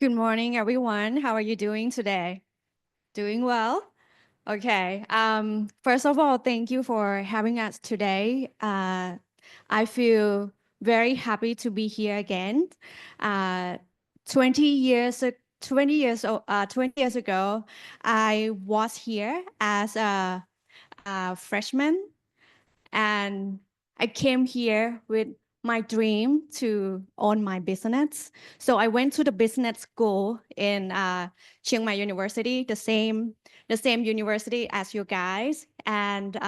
Good morning, everyone. How are you doing today? Doing well? Okay. First of all, thank you for having us today. I feel very happy to be here again. Uh, 20 years, 20 years ago, I was here as a freshman and I came here with my dream to own my business. So I went to the business school in Chiang Mai University, the same university as you guys. And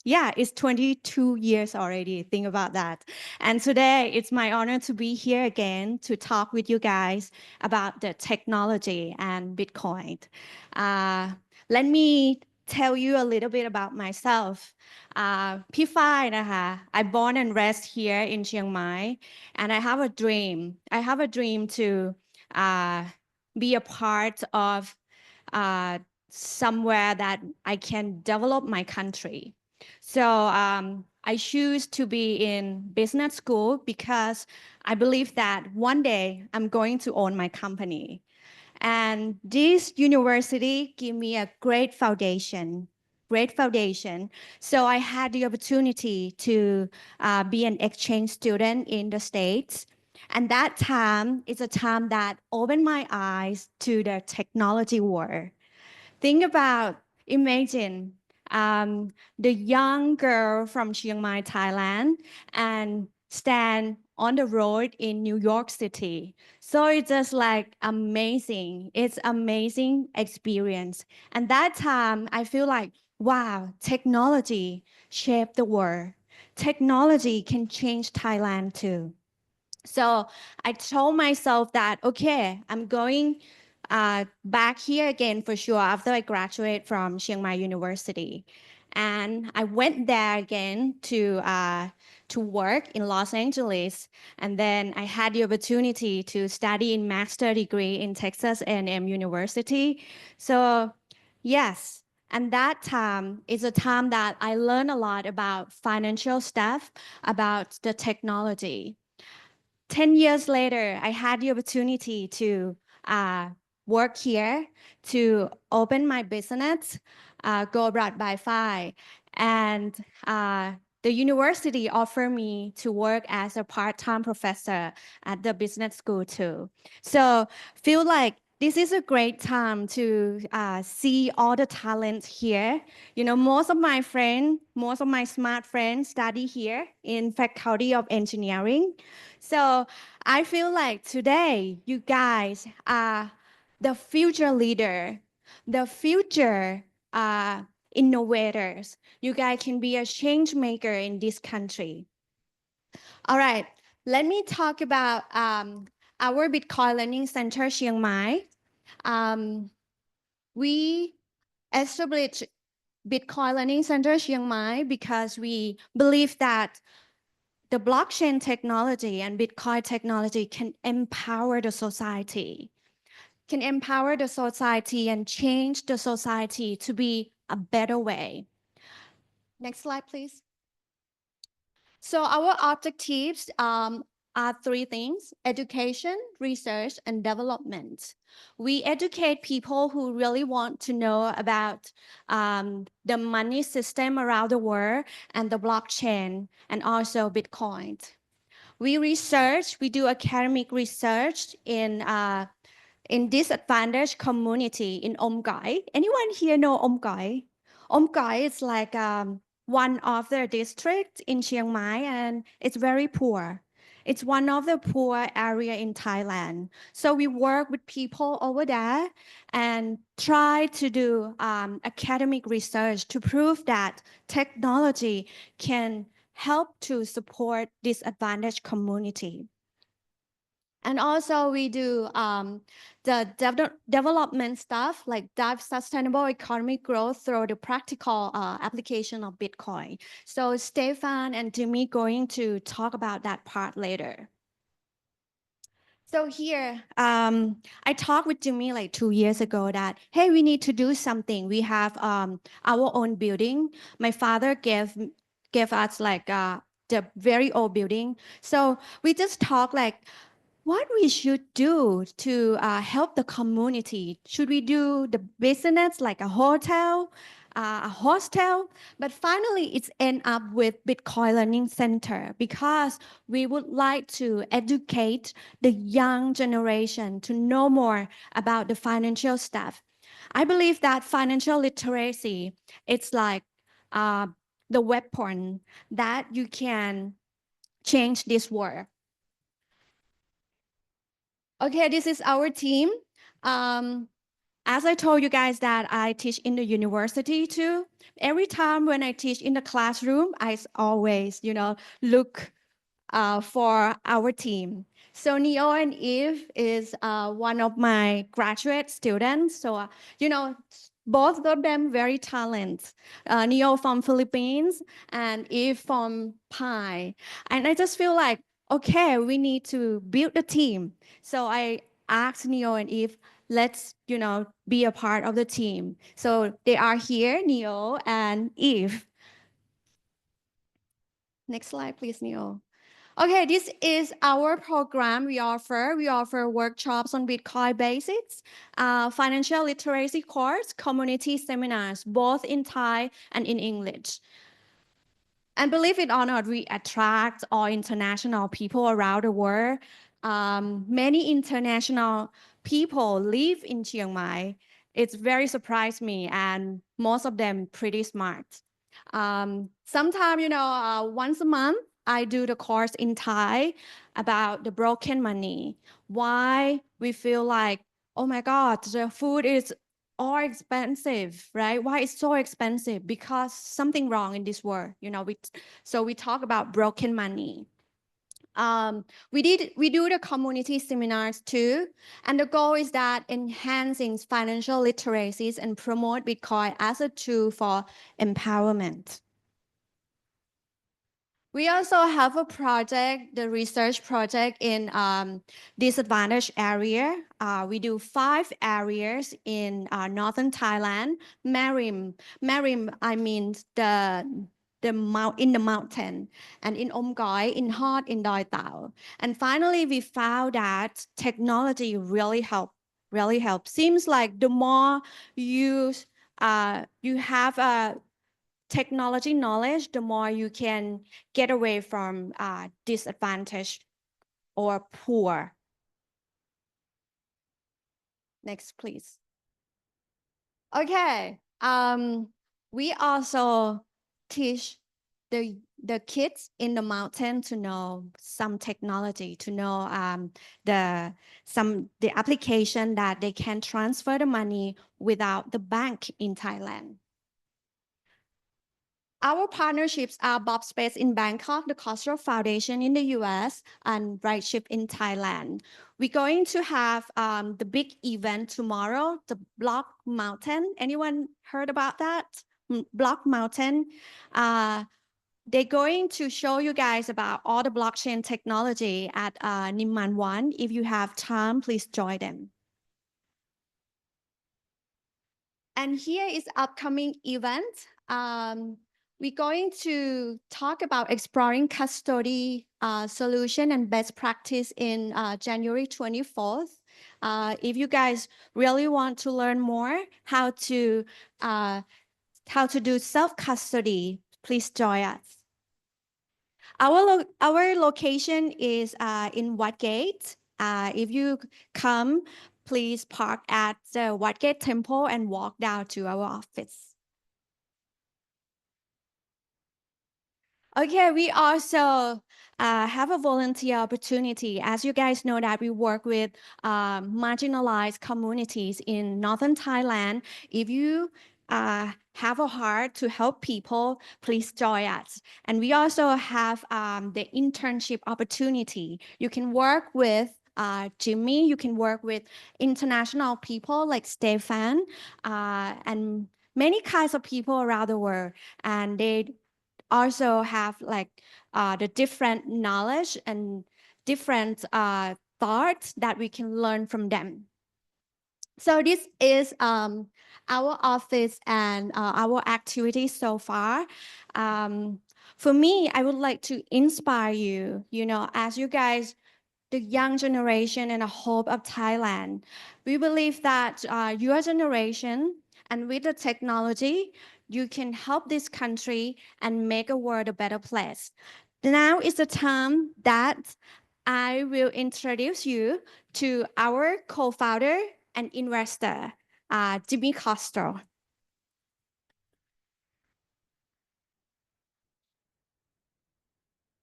yeah, it's 22 years already. Think about that. And today it's my honor to be here again to talk with you guys about the technology and Bitcoin. Uh, Let me tell you a little bit about myself. พี่ฝ้ายนะคะ I born and raised here in Chiang Mai and I have a dream. I have a dream to uh, be a part of uh, somewhere that I can develop my country. So I choose to be in business school because I believe that one day I'm going to own my company. And this university gave me a great foundation, great foundation. So I had the opportunity to be an exchange student in the States. And that time is a time that opened my eyes to the technology world. Think about, imagine the young girl from Chiang Mai, Thailand, and stand on the road in New York City. So it's just like amazing. It's amazing experience. And that time I feel like, wow, technology shaped the world. Technology can change Thailand too. So I told myself that, okay, I'm going back here again for sure after I graduate from Chiang Mai University. And I went there again to work in Los Angeles. And then I had the opportunity to study in master degree in Texas A&M University. So yes, and that time is a time that I learned a lot about financial stuff, about the technology. 10 years later, I had the opportunity to uh, work here, to open my business, Go Abroad by Fi. And the university offered me to work as a part-time professor at the business school too. So feel like this is a great time to see all the talent here. You know, most of my friends, most of my smart friends study here in Faculty of Engineering. So I feel like today you guys are the future leader, the future innovators. You guys can be a change maker in this country. All right, let me talk about our Bitcoin Learning Center Chiang Mai. Um, we established Bitcoin Learning Center Chiang Mai because we believe that the blockchain technology and Bitcoin technology can empower the society, and change the society to be a better way. Next slide, please. So our objectives are three things: education, research, and development. We educate people who really want to know about the money system around the world and the blockchain and also Bitcoin. We do academic research in disadvantaged community in Omgai. Anyone here know Omgai? Omgai is like one of the districts in Chiang Mai and it's very poor. It's one of the poor area in Thailand. So we work with people over there and try to do academic research to prove that technology can help to support disadvantaged community. And also we do the development stuff like drive sustainable economic growth through the practical application of Bitcoin. So Stefan and Jimmy going to talk about that part later. So here, I talked with Jimmy like 2 years ago that, hey, we need to do something. We have our own building. My father gave us like the very old building. So we just talk like, what we should do to help the community. Should we do the business like a hotel, a hostel? But finally, it's end up with Bitcoin Learning Center because we would like to educate the young generation to know more about the financial stuff. I believe that financial literacy, it's like uh, the weapon that you can change this world. Okay, this is our team. Um, as I told you guys that I teach in the university too. Every time when I teach in the classroom, I always, look for our team. So Neo and Eve is one of my graduate students. So, both of them very talented. Neo from Philippines and Eve from Pi. And I just feel like, okay, we need to build a team. So I asked Neo and Eve, let's, be a part of the team. So they are here, Neo and Eve. Next slide, please, Neo. Okay, this is our program we offer. We offer workshops on Bitcoin basics, financial literacy course, community seminars, both in Thai and in English. And believe it or not, we attract all international people around the world. Many international people live in Chiang Mai. It's very surprised me, and most of them pretty smart. Sometimes, once a month, I do the course in Thai about the broken money. Why we feel like, oh my God, the food is all expensive, right? Why it's so expensive? Because something wrong in this world. So we talk about broken money. We do the community seminars too, and the goal is that enhancing financial literacies and promote Bitcoin as a tool for empowerment. We also have a project, the research project in disadvantaged area. We do 5 areas in Northern Thailand. Marim, I mean in the mountain, and in Omgoi, in Hot, in Doi Tao. And finally, we found that technology really help. Seems like the more you have a technology knowledge, the more you can get away from disadvantaged or poor. Next, please. Okay. We also teach the kids in the mountain to know some technology, to know the application that they can transfer the money without the bank in Thailand. Our partnerships are Bob Space in Bangkok, the Cultural Foundation in the US, and Brightshift in Thailand. We're going to have the big event tomorrow, the Block Mountain. Anyone heard about that? Block Mountain. They're going to show you guys about all the blockchain technology at Nimman One. If you have time, please join them. And here is upcoming event. We're going to talk about exploring custody solution and best practice in January 24th. If you guys really want to learn more how to do self-custody, please join us. Our location is in Watgate. If you come, please park at the Watgate Temple and walk down to our office. Okay, we also have a volunteer opportunity. As you guys know that we work with marginalized communities in Northern Thailand. If you have a heart to help people, please join us. And we also have the internship opportunity. You can work with Jimmy, you can work with international people like Stefan and many kinds of people around the world. And they also have like the different knowledge and different thoughts that we can learn from them. So this is our office and our activities so far. For me, I would like to inspire you, as you guys the young generation and the hope of Thailand. We believe that your generation and with the technology, you can help this country and make a world a better place. Now is the time that I will introduce you to our co-founder and investor, Jimmy Castro.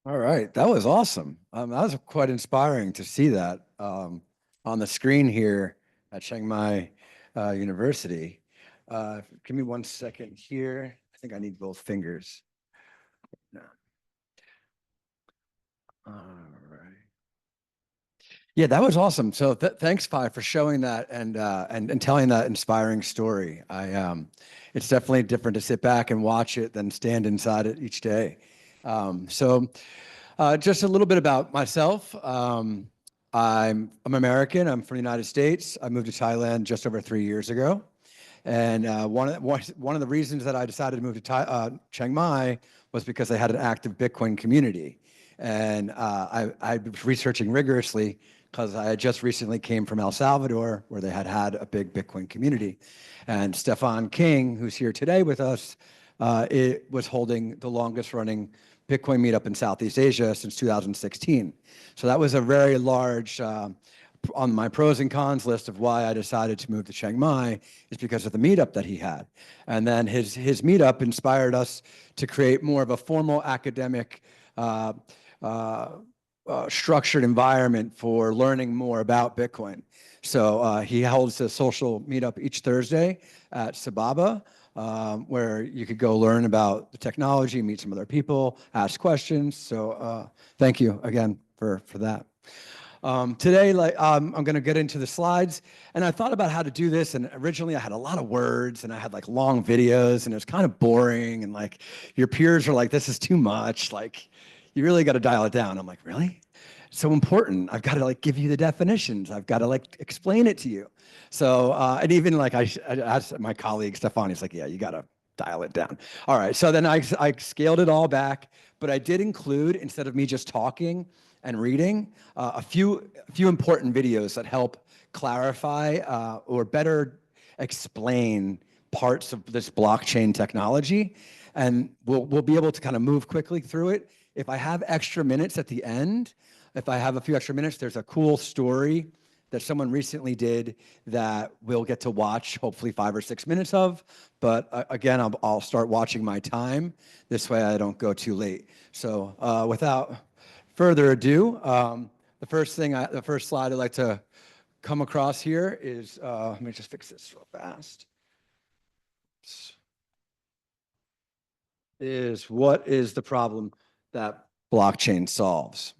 All right, that was awesome. That was quite inspiring to see that on the screen here at Chiang Mai University. Give me 1 second here. I think I need both fingers. No. All right. Yeah, that was awesome. So thanks, Pi, for showing that and telling that inspiring story. It's definitely different to sit back and watch it than stand inside it each day. Just a little bit about myself. I'm American. I'm from the United States. I moved to Thailand just over 3 years ago. And one of the reasons that I decided to move to Chiang Mai was because they had an active Bitcoin community. And I was researching rigorously because I had just recently came from El Salvador, where they had a big Bitcoin community. And Stefan King, who's here today with us, it was holding the longest running Bitcoin meetup in Southeast Asia since 2016. So that was a very large, on my pros and cons list of why I decided to move to Chiang Mai is because of the meetup that he had. And then his meetup inspired us to create more of a formal academic structured environment for learning more about Bitcoin. So he holds a social meetup each Thursday at Sababa, where you could go learn about the technology, meet some other people, ask questions. So thank you again for that. Today, I'm going to get into the slides, and I thought about how to do this. And originally, I had a lot of words, and I had like long videos, and it was kind of boring. And like your peers are like, "This is too much. Like, you really got to dial it down." I'm like, "Really? It's so important. I've got to like give you the definitions. I've got to like explain it to you." So, and even like I asked my colleague Stefan, he's like, "Yeah, you got to dial it down." All right. So then I scaled it all back, but I did include, instead of me just talking and reading, a few important videos that help clarify or better explain parts of this blockchain technology. And we'll be able to kind of move quickly through it. If I have extra minutes at the end, if I have a few extra minutes, there's a cool story that someone recently did that we'll get to watch, hopefully 5 or 6 minutes of. But again, I'll start watching my time. This way I don't go too late. So without further ado, the first slide I'd like to come across here is, let me just fix this real fast. Is what is the problem that blockchain solves?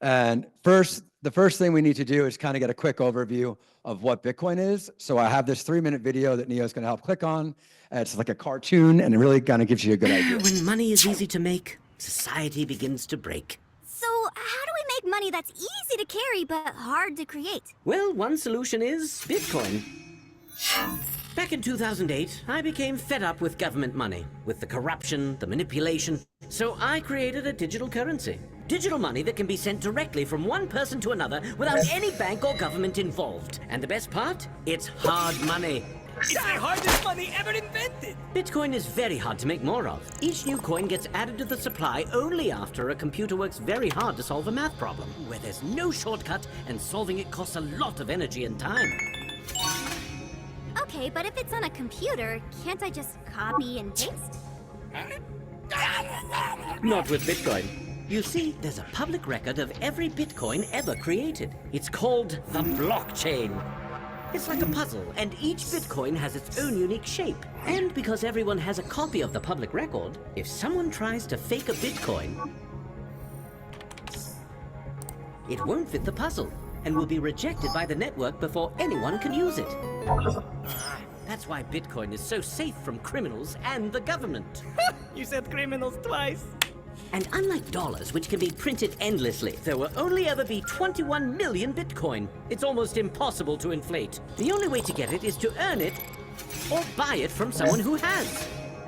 And the first thing we need to do is kind of get a quick overview of what Bitcoin is. So I have this 3-minute video that Neo's going to help click on. It's like a cartoon, and it really kind of gives you a good idea. When money is easy to make, society begins to break. So how do we make money that's easy to carry but hard to create? Well, one solution is Bitcoin. Back in 2008, I became fed up with government money, with the corruption, the manipulation. So I created a digital currency. Digital money that can be sent directly from one person to another without any bank or government involved. And the best part? It's hard money. It's the hardest money ever invented! Bitcoin is very hard to make more of. Each new coin gets added to the supply only after a computer works very hard to solve a math problem, where there's no shortcut and solving it costs a lot of energy and time. Okay, but if it's on a computer, can't I just copy and paste? Not with Bitcoin. You see, there's a public record of every Bitcoin ever created. It's called the blockchain. It's like a puzzle, and each Bitcoin has its own unique shape. And because everyone has a copy of the public record, if someone tries to fake a Bitcoin, it won't fit the puzzle and will be rejected by the network before anyone can use it. That's why Bitcoin is so safe from criminals and the government. You said criminals twice. And unlike dollars, which can be printed endlessly, there will only ever be 21 million Bitcoin. It's almost impossible to inflate. The only way to get it is to earn it or buy it from someone who has.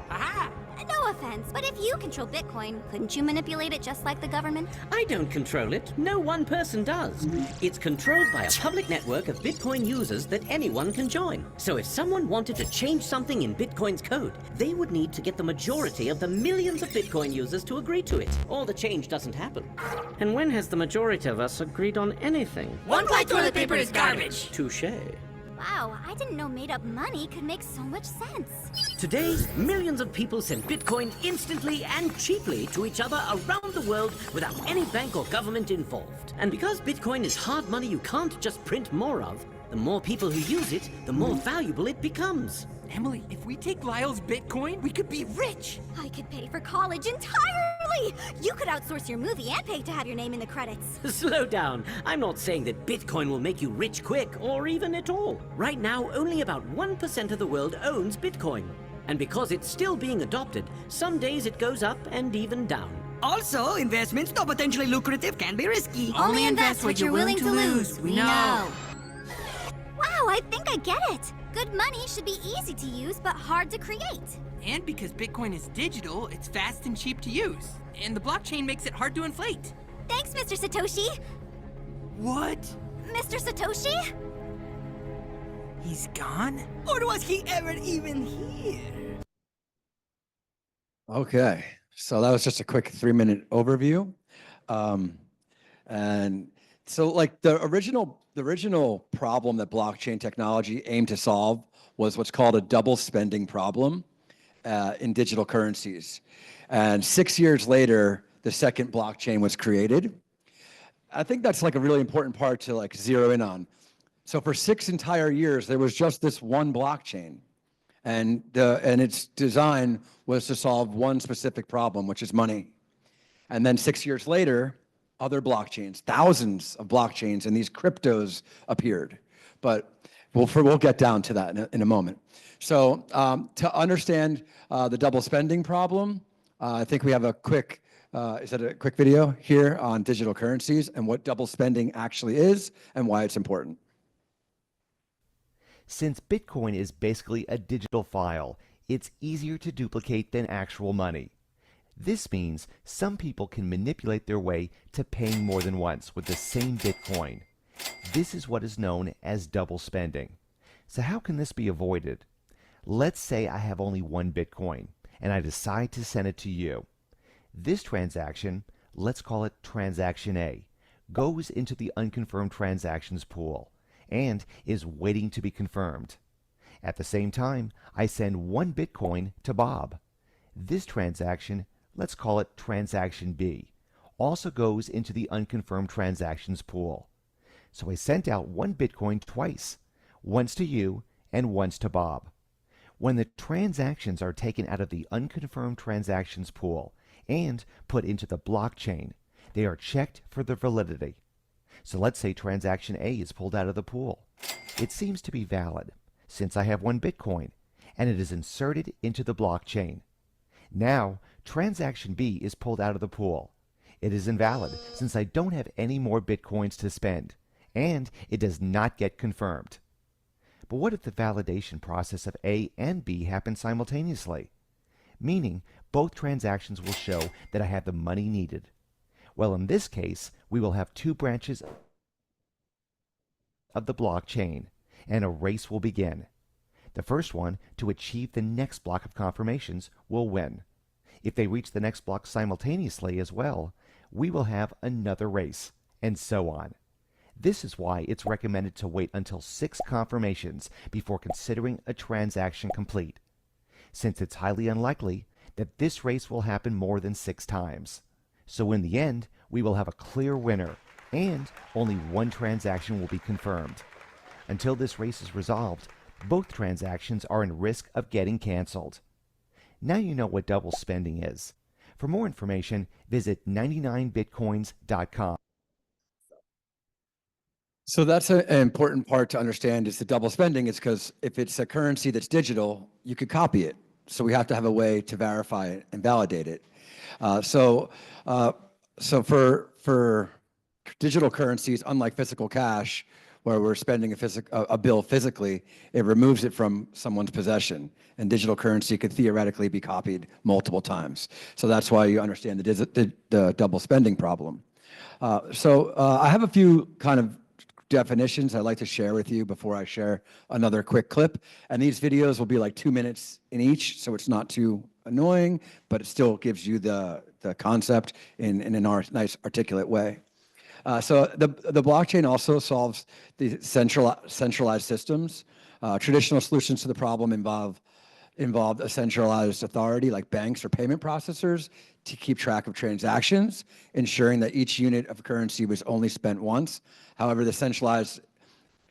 Aha! No offense, sense. But if you control Bitcoin, couldn't you manipulate it just like the government? I don't control it. No one person does. It's controlled by a public network of Bitcoin users that anyone can join. So if someone wanted to change something in Bitcoin's code, they would need to get the majority of the millions of Bitcoin users to agree to it, or the change doesn't happen. And when has the majority of us agreed on anything? One-ply toilet paper is garbage. Touché. Wow, I didn't know made-up money could make so much sense. Today, millions of people send Bitcoin instantly and cheaply to each other around the world without any bank or government involved. And because Bitcoin is hard money you can't just print more of, the more people who use it, the more valuable it becomes. Emily, if we take Lyle's Bitcoin, we could be rich. I could pay for college entirely! You could outsource your movie and pay to have your name in the credits. Slow down. I'm not saying that Bitcoin will make you rich quick, or even at all. Right now, only about 1% of the world owns Bitcoin. And because it's still being adopted, some days it goes up and even down. Also, investments, though potentially lucrative, can be risky. Only invest what you're willing to lose. We know. Wow, I think I get it. Good money should be easy to use, but hard to create. And because Bitcoin is digital, it's fast and cheap to use. And the blockchain makes it hard to inflate. Thanks, Mr. Satoshi. What? Mr. Satoshi? He's gone? Or was he ever even here? Okay, so that was just a quick 3-minute overview. And so like the original problem that blockchain technology aimed to solve was what's called a double spending problem in digital currencies. And 6 years later, the second blockchain was created. I think that's like a really important part to like zero in on. So for 6 entire years, there was just this one blockchain. And its design was to solve one specific problem, which is money. And then 6 years later, other blockchains, thousands of blockchains, and these cryptos appeared. But we'll get down to that in a moment. So to understand the double spending problem, I think we have a quick, is that a quick video here on digital currencies and what double spending actually is and why it's important. Since Bitcoin is basically a digital file, it's easier to duplicate than actual money. This means some people can manipulate their way to paying more than once with the same Bitcoin. This is what is known as double spending. So how can this be avoided? Let's say I have only one Bitcoin and I decide to send it to you. This transaction, let's call it transaction A, goes into the unconfirmed transactions pool and is waiting to be confirmed. At the same time, I send one Bitcoin to Bob. This transaction, let's call it transaction B, also goes into the unconfirmed transactions pool. So I sent out one Bitcoin twice, once to you and once to Bob. When the transactions are taken out of the unconfirmed transactions pool and put into the blockchain, they are checked for their validity. So let's say transaction A is pulled out of the pool. It seems to be valid since I have one Bitcoin and it is inserted into the blockchain. Now, transaction B is pulled out of the pool. It is invalid since I don't have any more Bitcoins to spend, and it does not get confirmed. But what if the validation process of A and B happens simultaneously? Meaning, both transactions will show that I have the money needed. Well, in this case, we will have two branches of the blockchain, and a race will begin. The first one to achieve the next block of confirmations will win. If they reach the next block simultaneously as well, we will have another race, and so on. This is why it's recommended to wait until 6 confirmations before considering a transaction complete, since it's highly unlikely that this race will happen more than 6 times. So in the end, we will have a clear winner, and only one transaction will be confirmed. Until this race is resolved, both transactions are in risk of getting canceled. Now you know what double spending is. For more information, visit 99bitcoins.com. So that's an important part to understand is the double spending is because if it's a currency that's digital, you could copy it. So we have to have a way to verify it and validate it. So for digital currencies, unlike physical cash, where we're spending a bill physically, it removes it from someone's possession. And digital currency could theoretically be copied multiple times. So that's why you understand the double spending problem. I have a few kind of definitions I'd like to share with you before I share another quick clip. And these videos will be like 2 minutes in each, so it's not too annoying, but it still gives you the concept in a nice articulate way. So the blockchain also solves the centralized systems. Traditional solutions to the problem involved a centralized authority like banks or payment processors to keep track of transactions, ensuring that each unit of currency was only spent once. However, the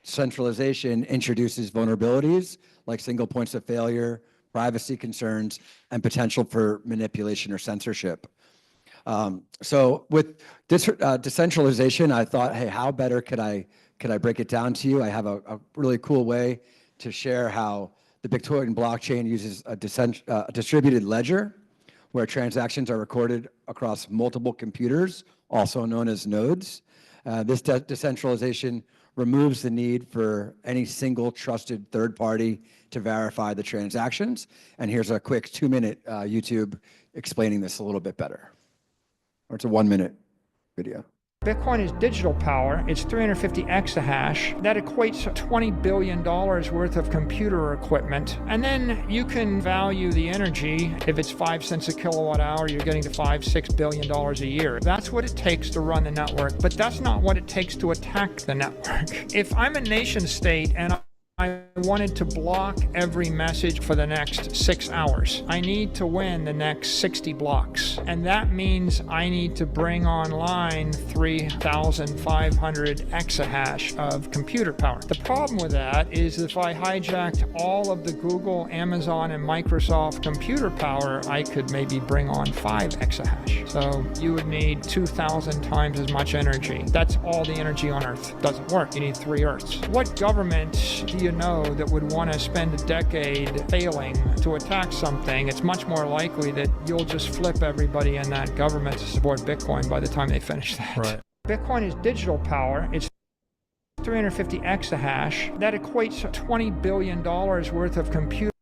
centralization introduces vulnerabilities like single points of failure, privacy concerns, and potential for manipulation or censorship. So with this decentralization, I thought, hey, how better could I break it down to you? I have a really cool way to share how the Bitcoin blockchain uses a distributed ledger where transactions are recorded across multiple computers, also known as nodes. This decentralization removes the need for any single trusted third party to verify the transactions. And here's a quick 2-minute YouTube explaining this a little bit better. Or it's a 1-minute video. Bitcoin is digital power. It's 350 exahash. That equates to $20 billion worth of computer equipment. And then you can value the energy. If it's 5 cents a kilowatt hour, you're getting to $5-6 billion a year. That's what it takes to run the network, but that's not what it takes to attack the network. If I'm a nation state and I wanted to block every message for the next 6 hours, I need to win the next 60 blocks. And that means I need to bring online 3,500 exahash of computer power. The problem with that is if I hijacked all of the Google, Amazon, and Microsoft computer power, I could maybe bring on 5 exahash. So you would need 2,000 times as much energy. That's all the energy on Earth. Doesn't work. You need 3 Earths. What government do you know that would want to spend a decade failing to attack something? It's much more likely that you'll just flip everybody in that government to support Bitcoin by the time they finish that. Right. Bitcoin is digital power. It's 350 exahash. That equates to $20 billion worth of computer.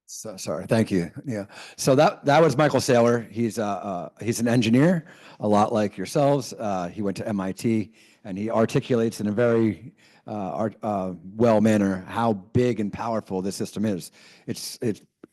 So, sorry, thank you. Yeah. So that was Michael Saylor. He's an engineer, a lot like yourselves. He went to MIT, and he articulates in a very well manner how big and powerful this system is. It's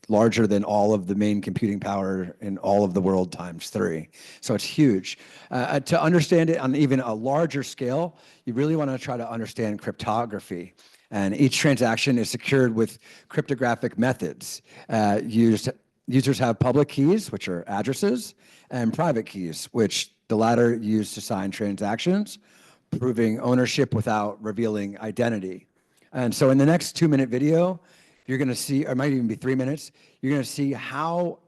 larger than all of the main computing power in all of the world times 3. So it's huge. To understand it on even a larger scale, you really want to try to understand cryptography. And each transaction is secured with cryptographic methods. Users have public keys, which are addresses, and private keys, which the latter use to sign transactions, proving ownership without revealing identity. And so in the next 2-minute video, you're going to see, or it might even be 3 minutes, you're going to see how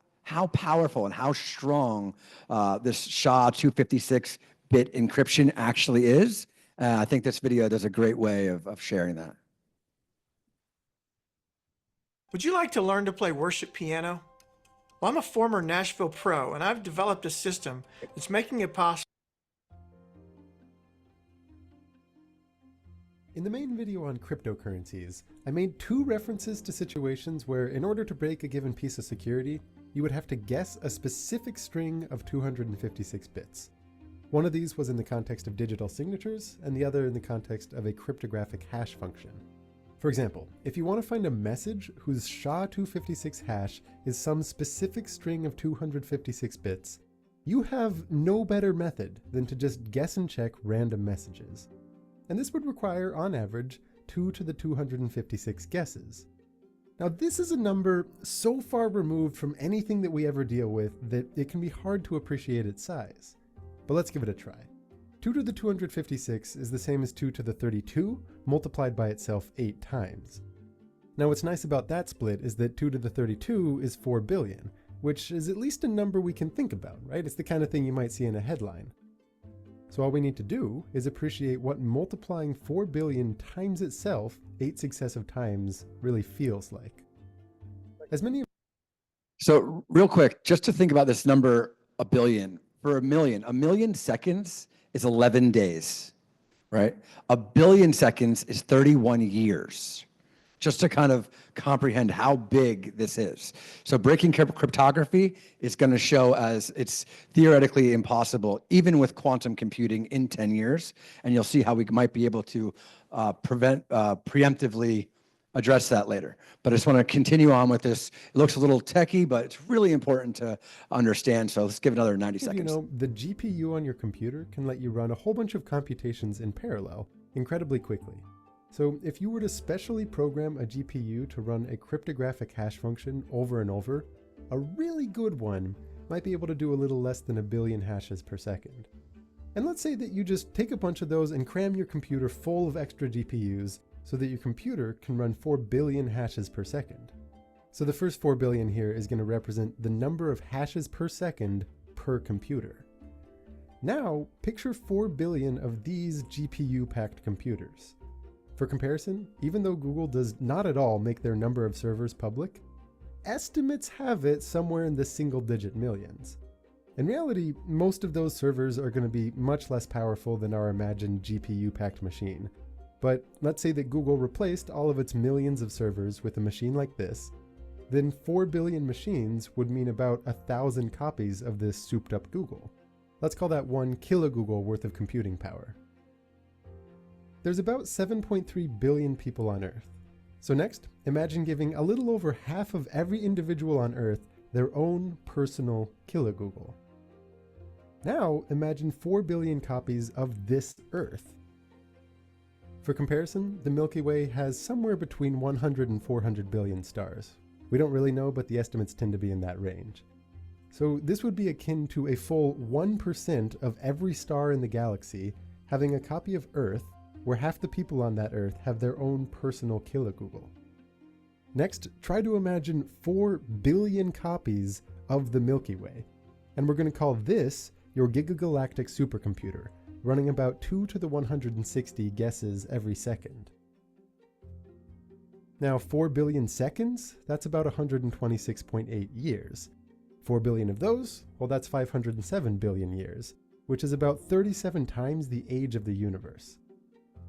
powerful and how strong this SHA-256-bit encryption actually is. I think this video does a great way of sharing that. Would you like to learn to play worship piano? Well, I'm a former Nashville pro, and I've developed a system that's making it possible. In the main video on cryptocurrencies, I made 2 references to situations where, in order to break a given piece of security, you would have to guess a specific string of 256 bits. One of these was in the context of digital signatures, and the other in the context of a cryptographic hash function. For example, if you want to find a message whose SHA-256 hash is some specific string of 256 bits, you have no better method than to just guess and check random messages. And this would require, on average, 2 to the 256 guesses. Now, this is a number so far removed from anything that we ever deal with that it can be hard to appreciate its size. But let's give it a try. 2 to the 256 is the same as 2 to the 32 multiplied by itself 8 times. Now, what's nice about that split is that 2 to the 32 is 4 billion, which is at least a number we can think about, right? It's the kind of thing you might see in a headline. So all we need to do is appreciate what multiplying 4 billion times itself 8 successive times really feels like. So real quick, just to think about this number, a billion. For a million seconds is 11 days. right? 1 billion seconds is 31 years. Just to kind of comprehend how big this is. So breaking cryptography is going to show as it's theoretically impossible, even with quantum computing in 10 years. And you'll see how we might be able to preemptively address that later. But I just want to continue on with this. It looks a little techie, but it's really important to understand. So let's give another 90 seconds. You know, the GPU on your computer can let you run a whole bunch of computations in parallel incredibly quickly. So if you were to specially program a GPU to run a cryptographic hash function over and over, a really good one might be able to do a little less than 1 billion hashes per second. And let's say that you just take a bunch of those and cram your computer full of extra GPUs so that your computer can run 4 billion hashes per second. So the first 4 billion here is going to represent the number of hashes per second per computer. Now, picture 4 billion of these GPU-packed computers. For comparison, even though Google does not at all make their number of servers public, estimates have it somewhere in the single-digit millions. In reality, most of those servers are going to be much less powerful than our imagined GPU-packed machine. But let's say that Google replaced all of its millions of servers with a machine like this, then 4 billion machines would mean about 1,000 copies of this souped-up Google. Let's call that 1 kilogoogle worth of computing power. There's about 7.3 billion people on Earth. So next, imagine giving a little over half of every individual on Earth their own personal kilogoogle. Now, imagine 4 billion copies of this Earth. For comparison, the Milky Way has somewhere between 100 and 400 billion stars. We don't really know, but the estimates tend to be in that range. So this would be akin to a full 1% of every star in the galaxy having a copy of Earth, where half the people on that Earth have their own personal kilogoogle. Next, try to imagine 4 billion copies of the Milky Way. And we're going to call this your gigagalactic supercomputer, running about 2 to the 160 guesses every second. Now, 4 billion seconds, that's about 126.8 years. 4 billion of those, well, that's 507 billion years, which is about 37 times the age of the universe.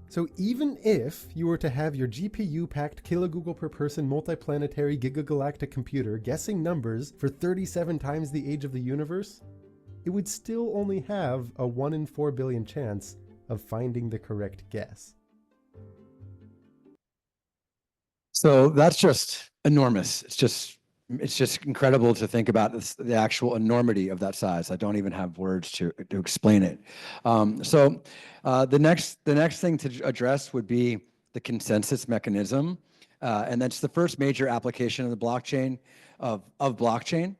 So even if you were to have your GPU-packed kilogoogle per person multiplanetary gigagalactic computer guessing numbers for 37 times the age of the universe, it would still only have a 1 in 4 billion chance of finding the correct guess. So that's just enormous. It's just incredible to think about the actual enormity of that size. I don't even have words to explain it. The next thing to address would be the consensus mechanism, and that's the first major application of the blockchain of blockchain.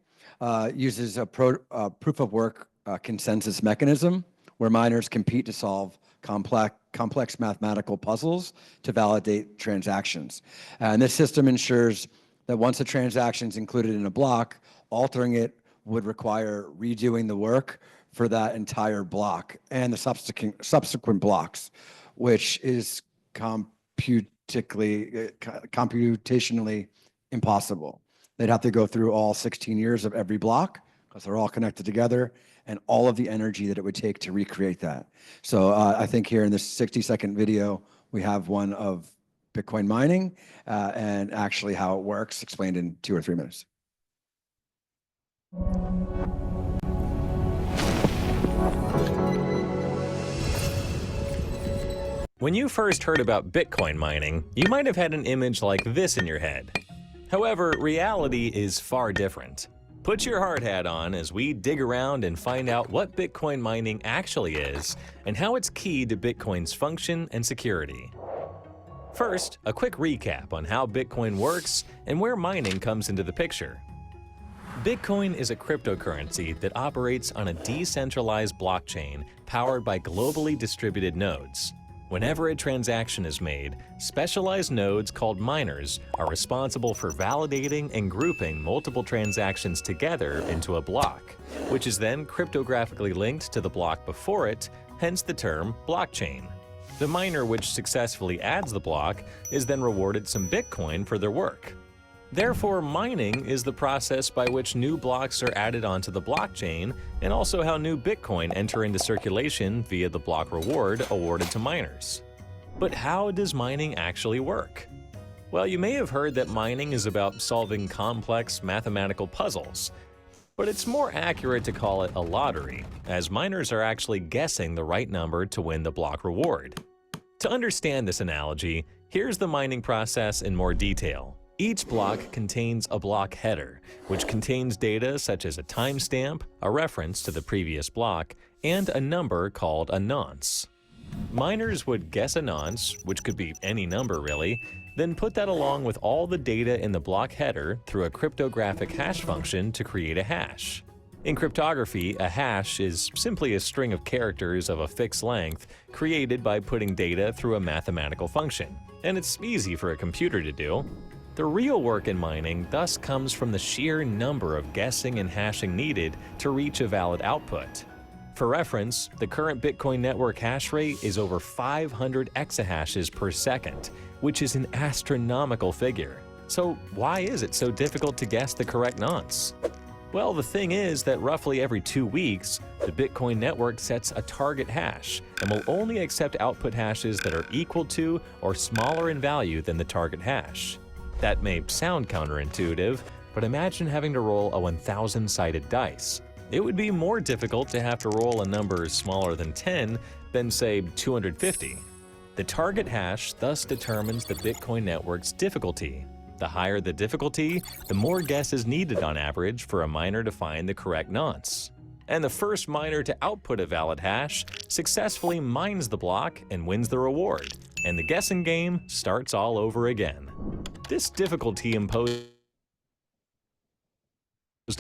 Uses a proof of work consensus mechanism where miners compete to solve complex mathematical puzzles to validate transactions. And this system ensures that once a transaction is included in a block, altering it would require redoing the work for that entire block and the subsequent blocks, which is computationally impossible. They'd have to go through all 16 years of every block because they're all connected together, and all of the energy that it would take to recreate that. So I think here in this 60-second video, we have one of Bitcoin mining and actually how it works explained in 2 or 3 minutes. When you first heard about Bitcoin mining, you might have had an image like this in your head. However, reality is far different. Put your hard hat on as we dig around and find out what Bitcoin mining actually is and how it's key to Bitcoin's function and security. First, a quick recap on how Bitcoin works and where mining comes into the picture. Bitcoin is a cryptocurrency that operates on a decentralized blockchain powered by globally distributed nodes. Whenever a transaction is made, specialized nodes called miners are responsible for validating and grouping multiple transactions together into a block, which is then cryptographically linked to the block before it, hence the term blockchain. The miner which successfully adds the block is then rewarded some Bitcoin for their work. Therefore, mining is the process by which new blocks are added onto the blockchain, and also how new Bitcoin enter into circulation via the block reward awarded to miners. But how does mining actually work? Well, you may have heard that mining is about solving complex mathematical puzzles, but it's more accurate to call it a lottery, as miners are actually guessing the right number to win the block reward. To understand this analogy, here's the mining process in more detail. Each block contains a block header, which contains data such as a timestamp, a reference to the previous block, and a number called a nonce. Miners would guess a nonce, which could be any number really, then put that along with all the data in the block header through a cryptographic hash function to create a hash. In cryptography, a hash is simply a string of characters of a fixed length created by putting data through a mathematical function, and it's easy for a computer to do. The real work in mining thus comes from the sheer number of guessing and hashing needed to reach a valid output. For reference, the current Bitcoin network hash rate is over 500 exahashes per second, which is an astronomical figure. So why is it so difficult to guess the correct nonce? Well, the thing is that roughly every 2 weeks, the Bitcoin network sets a target hash and will only accept output hashes that are equal to or smaller in value than the target hash. That may sound counterintuitive, but imagine having to roll a 1,000-sided dice. It would be more difficult to have to roll a number smaller than 10 than, say, 250. The target hash thus determines the Bitcoin network's difficulty. The higher the difficulty, the more guesses needed on average for a miner to find the correct nonce. And the first miner to output a valid hash successfully mines the block and wins the reward, and the guessing game starts all over again. This difficulty imposed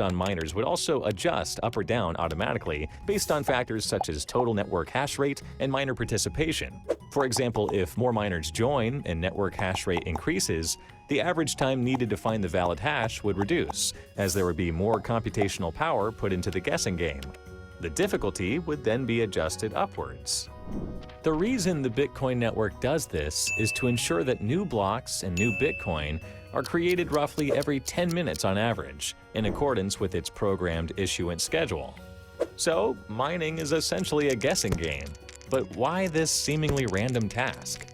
on miners would also adjust up or down automatically based on factors such as total network hash rate and miner participation. For example, if more miners join and network hash rate increases, the average time needed to find the valid hash would reduce, as there would be more computational power put into the guessing game. The difficulty would then be adjusted upwards. The reason the Bitcoin network does this is to ensure that new blocks and new Bitcoin are created roughly every 10 minutes on average, in accordance with its programmed issuance schedule. So, mining is essentially a guessing game. But why this seemingly random task?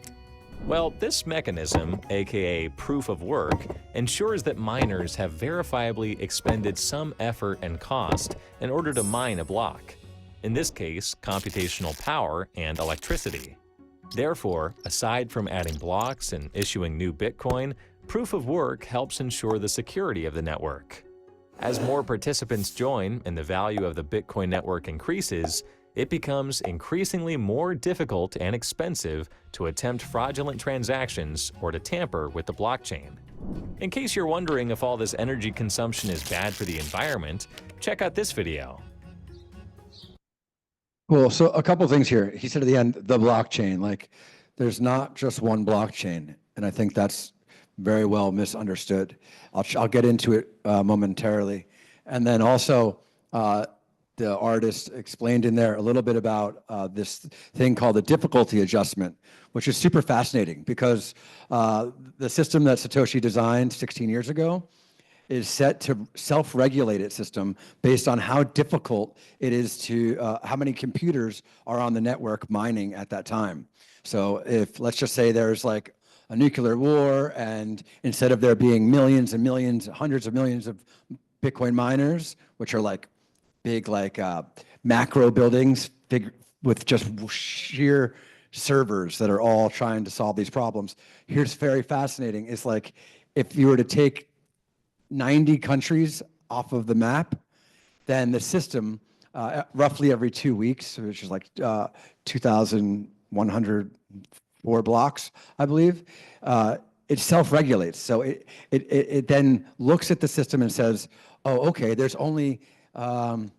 Well, this mechanism, aka proof of work, ensures that miners have verifiably expended some effort and cost in order to mine a block. In this case, computational power and electricity. Therefore, aside from adding blocks and issuing new Bitcoin, proof of work helps ensure the security of the network. As more participants join and the value of the Bitcoin network increases, it becomes increasingly more difficult and expensive to attempt fraudulent transactions or to tamper with the blockchain. In case you're wondering if all this energy consumption is bad for the environment, check out this video. Cool. So a couple things here. He said at the end, the blockchain, like there's not just one blockchain. And I think that's very well misunderstood. I'll get into it momentarily. And then also, the artist explained in there a little bit about this thing called the difficulty adjustment, which is super fascinating because the system that Satoshi designed 16 years ago is set to self-regulate its system based on how difficult it is to, how many computers are on the network mining at that time. So if, let's just say there's like a nuclear war, and instead of there being millions and millions, hundreds of millions of Bitcoin miners, which are like big like macro buildings big, with just sheer servers that are all trying to solve these problems. Here's very fascinating. It's like if you were to take 90 countries off of the map, then the system roughly every 2 weeks, which is like 2,104 blocks, I believe, it self-regulates. So it then looks at the system and says, oh, okay, there's only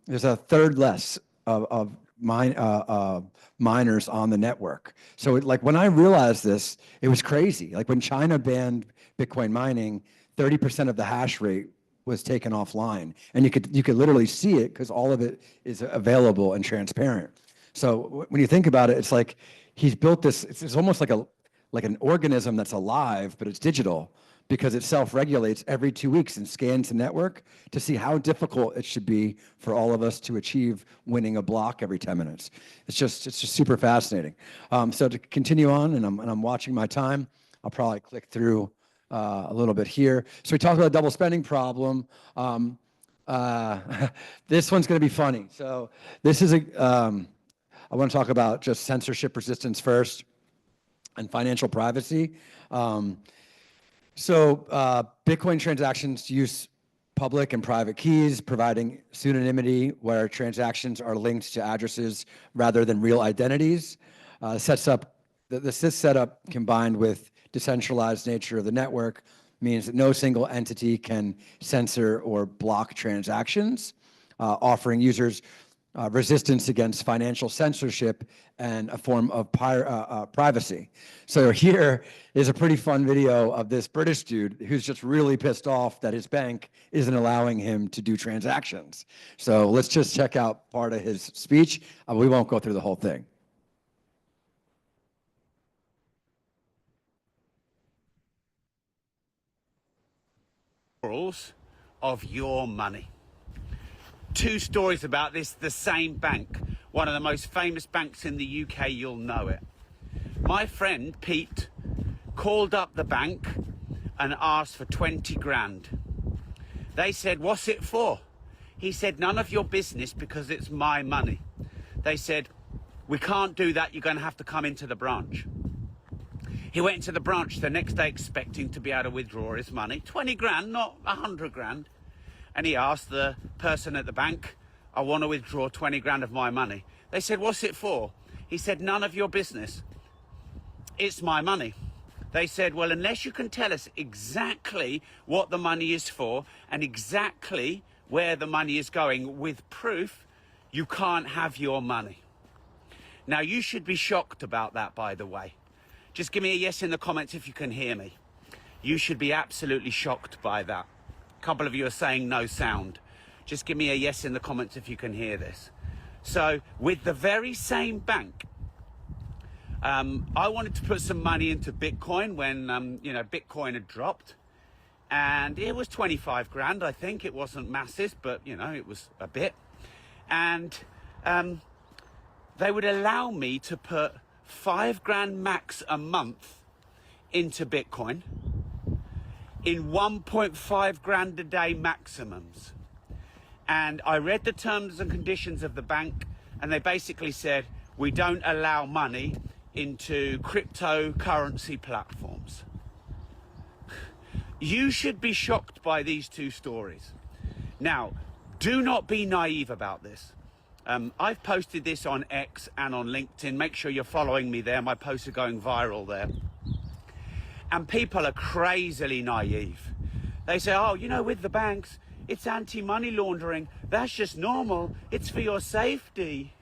there's a third less of miners on the network. So like when I realized this, it was crazy. Like when China banned Bitcoin mining, 30% of the hash rate was taken offline, and you could literally see it because all of it is available and transparent. So when you think about it, it's like he's built this. It's almost like an organism that's alive, but it's digital. because it self-regulates every 2 weeks and scans the network to see how difficult it should be for all of us to achieve winning a block every 10 minutes. It's just super fascinating. So to continue on, and I'm watching my time, I'll probably click through a little bit here. So we talked about a double spending problem. This one's going to be funny. So this is I want to talk about just censorship resistance first and financial privacy. Bitcoin transactions use public and private keys, providing pseudonymity where transactions are linked to addresses rather than real identities. This setup combined with decentralized nature of the network means that no single entity can censor or block transactions, offering users resistance against financial censorship and a form of privacy. So here is a pretty fun video of this British dude who's just really pissed off that his bank isn't allowing him to do transactions. So let's just check out part of his speech. We won't go through the whole thing. Of your money. 2 stories about this, the same bank, one of the most famous banks in the UK, you'll know it. My friend Pete called up the bank and asked for 20 grand. They said, what's it for? He said, none of your business because it's my money. They said, we can't do that, you're going to have to come into the branch. He went into the branch the next day expecting to be able to withdraw his money. 20 grand, not 100 grand. And he asked the person at the bank, I want to withdraw 20 grand of my money. They said, what's it for? He said, none of your business. It's my money. They said, well, unless you can tell us exactly what the money is for and exactly where the money is going with proof, you can't have your money. Now, you should be shocked about that, by the way. Just give me a yes in the comments if you can hear me. You should be absolutely shocked by that. A couple of you are saying no sound. Just give me a yes in the comments if you can hear this. So with the very same bank, I wanted to put some money into Bitcoin when, Bitcoin had dropped. And it was 25 grand, I think. It wasn't massive, but, it was a bit. And they would allow me to put 5 grand max a month into Bitcoin in 1.5 grand a day maximums. And I read the terms and conditions of the bank, and they basically said, we don't allow money into cryptocurrency platforms. You should be shocked by these 2 stories. Now, do not be naive about this. I've posted this on X and on LinkedIn. Make sure you're following me there. My posts are going viral there. And people are crazily naive. They say, oh, with the banks, it's anti-money laundering. That's just normal. It's for your safety.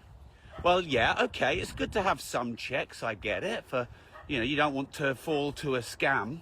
Well, yeah, okay, it's good to have some checks. I get it. You don't want to fall to a scam.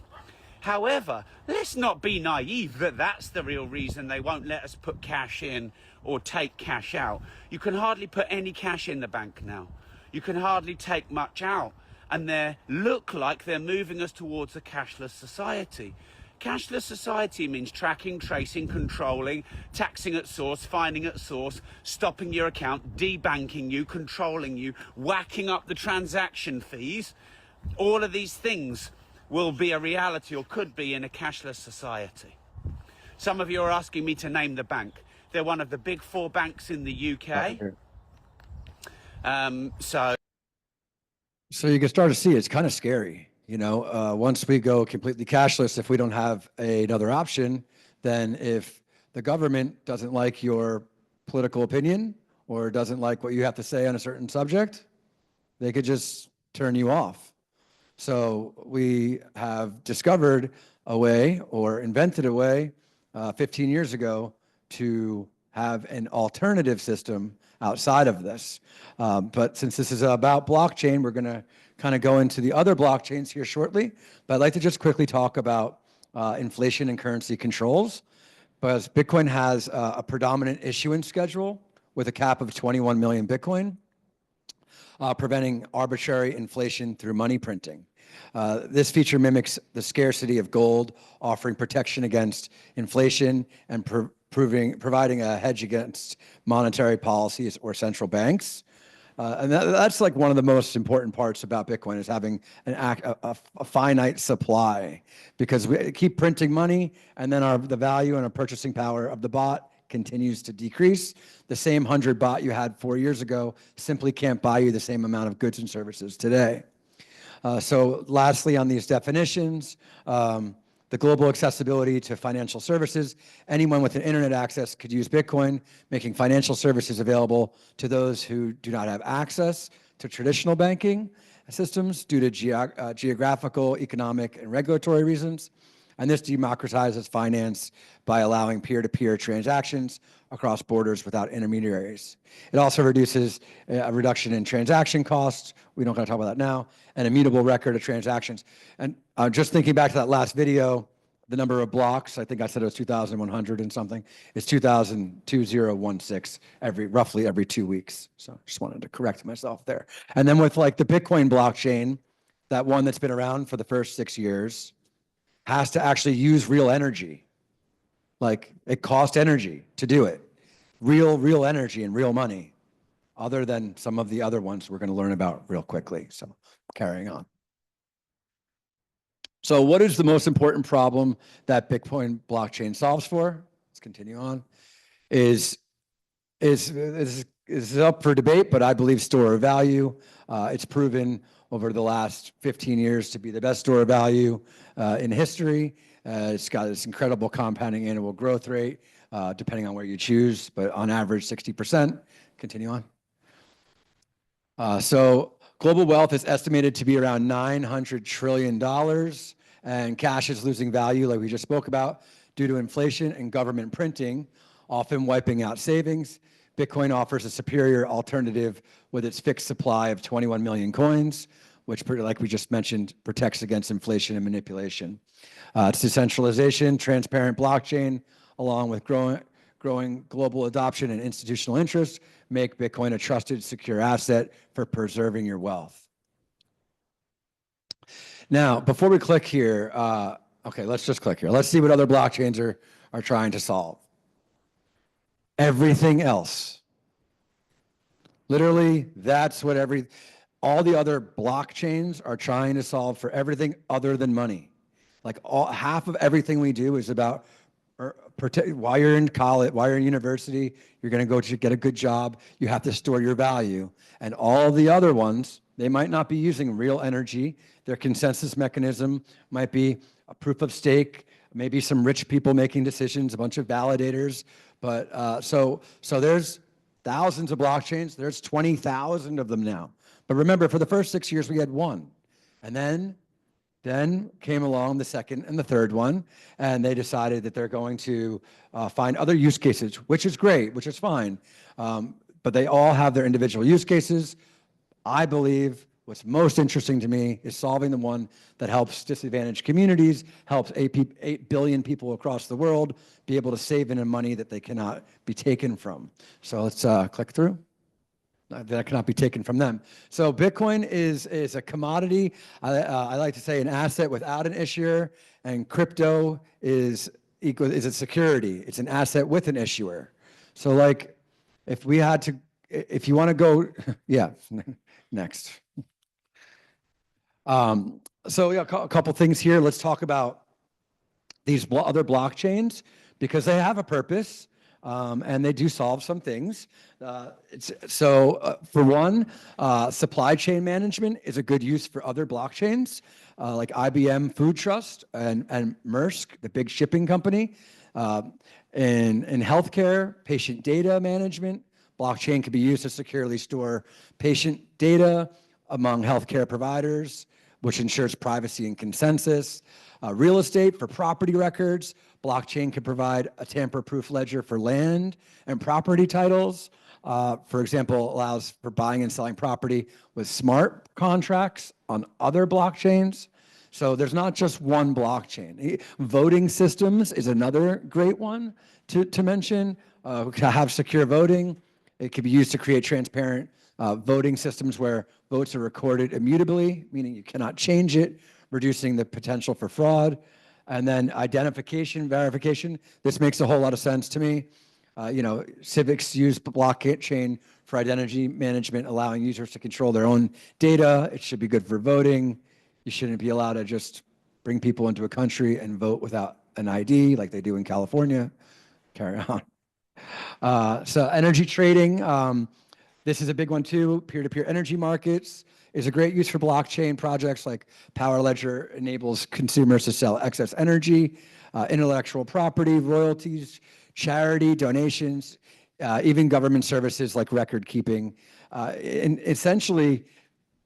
However, let's not be naive that that's the real reason they won't let us put cash in or take cash out. You can hardly put any cash in the bank now. You can hardly take much out. And they look like they're moving us towards a cashless society. Cashless society means tracking, tracing, controlling, taxing at source, finding at source, stopping your account, debanking you, controlling you, whacking up the transaction fees. All of these things will be a reality, or could be, in a cashless society. Some of you are asking me to name the bank. They're one of the big 4 banks in the UK. So you can start to see it's kind of scary. Once we go completely cashless, if we don't have another option, then if the government doesn't like your political opinion or doesn't like what you have to say on a certain subject, they could just turn you off. So we have discovered a way, or invented a way 15 years ago, to have an alternative system outside of this. But since this is about blockchain, we're going to kind of go into the other blockchains here shortly. But I'd like to just quickly talk about inflation and currency controls, because Bitcoin has a predominant issuance schedule with a cap of 21 million Bitcoin, preventing arbitrary inflation through money printing. This feature mimics the scarcity of gold, offering protection against inflation and providing a hedge against monetary policies or central banks. And that's like one of the most important parts about Bitcoin is having a finite supply, because we keep printing money and then the value and our purchasing power of the bot continues to decrease. The same 100 bot you had 4 years ago simply can't buy you the same amount of goods and services today. So lastly, on these definitions, the global accessibility to financial services. Anyone with an internet access could use Bitcoin, making financial services available to those who do not have access to traditional banking systems due to geographical, economic, and regulatory reasons. And this democratizes finance by allowing peer-to-peer transactions across borders without intermediaries. It also reduces a reduction in transaction costs. We don't got to talk about that now. An immutable record of transactions. And just thinking back to that last video, the number of blocks, I think I said it was 2,100 and something. It's 2016 roughly every 2 weeks. So just wanted to correct myself there. And then with like the Bitcoin blockchain, that one that's been around for the first 6 years, has to actually use real energy. Like it costs energy to do it. Real energy and real money, other than some of the other ones we're going to learn about real quickly. So carrying on. So what is the most important problem that Bitcoin blockchain solves for? Let's continue on. Is up for debate, but I believe store of value. It's proven over the last 15 years to be the best store of value in history. It's got this incredible compounding annual growth rate, depending on where you choose, but on average 60%. Continue on. So global wealth is estimated to be around $900 trillion, and cash is losing value, like we just spoke about, due to inflation and government printing, often wiping out savings. Bitcoin offers a superior alternative with its fixed supply of 21 million coins, which, like we just mentioned, protects against inflation and manipulation. Its decentralization, transparent blockchain, along with growing global adoption and institutional interest, make Bitcoin a trusted, secure asset for preserving your wealth. Now, before we click here, okay, let's just click here. Let's see what other blockchains are trying to solve. Everything else. Literally, that's what all the other blockchains are trying to solve for everything other than money. Like half of everything we do is about while you're in college, while you're in university, you're going to go to get a good job. You have to store your value. And all the other ones, they might not be using real energy. Their consensus mechanism might be a proof of stake, maybe some rich people making decisions, a bunch of validators. But so there's thousands of blockchains. There's 20,000 of them now. But remember, for the first 6 years, we had one. And then came along the second and the third one, and they decided that they're going to find other use cases, which is great, which is fine. But they all have their individual use cases. I believe what's most interesting to me is solving the one that helps disadvantaged communities, helps 8 billion people across the world be able to save in money that they cannot be taken from. So let's click through. That cannot be taken from them. So Bitcoin is a commodity. I like to say an asset without an issuer, and crypto is a security. It's an asset with an issuer. So like, if you want to go, yeah, next. So yeah, a couple things here. Let's talk about these other blockchains because they have a purpose. And they do solve some things. For one, supply chain management is a good use for other blockchains, like IBM Food Trust and Maersk, the big shipping company. In healthcare, patient data management, blockchain can be used to securely store patient data among healthcare providers, which ensures privacy and consensus. Real estate for property records, blockchain can provide a tamper-proof ledger for land and property titles. For example, allows for buying and selling property with smart contracts on other blockchains. So there's not just one blockchain. Voting systems is another great one to mention. To have secure voting, it can be used to create transparent voting systems where votes are recorded immutably, meaning you cannot change it, reducing the potential for fraud. And then identification, verification. This makes a whole lot of sense to me. Civics use blockchain for identity management, allowing users to control their own data. It should be good for voting. You shouldn't be allowed to just bring people into a country and vote without an ID like they do in California. Carry on. So energy trading, this is a big one too. Peer-to-peer energy markets is a great use for blockchain projects like Power Ledger enables consumers to sell excess energy, intellectual property, royalties, charity, donations, even government services like record keeping. And essentially,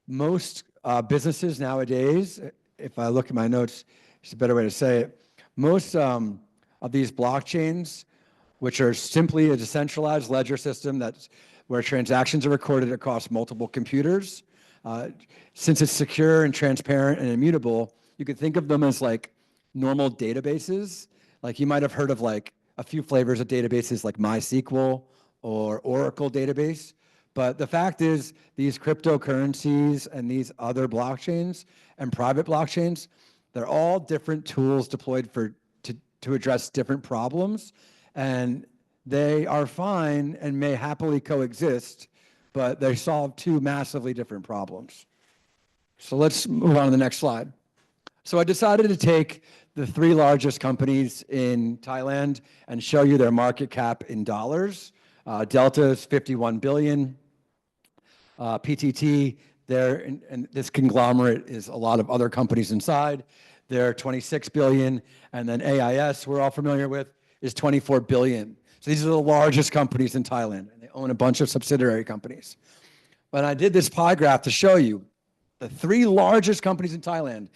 most businesses nowadays, if I look at my notes, it's a better way to say it, most of these blockchains, which are simply a decentralized ledger system where transactions are recorded across multiple computers. Since it's secure and transparent and immutable, you could think of them as like normal databases. Like you might have heard of like a few flavors of databases like MySQL or Oracle database. But the fact is these cryptocurrencies and these other blockchains and private blockchains, they're all different tools deployed to address different problems. And they are fine and may happily coexist, but they solve two massively different problems. So let's move on to the next slide. So I decided to take the 3 largest companies in Thailand and show you their market cap in dollars. Delta is 51 billion. PTT, and this conglomerate is a lot of other companies inside. They're 26 billion. And then AIS, we're all familiar with, is 24 billion. So these are the largest companies in Thailand, and they own a bunch of subsidiary companies. But I did this pie graph to show you the 3 largest companies in Thailand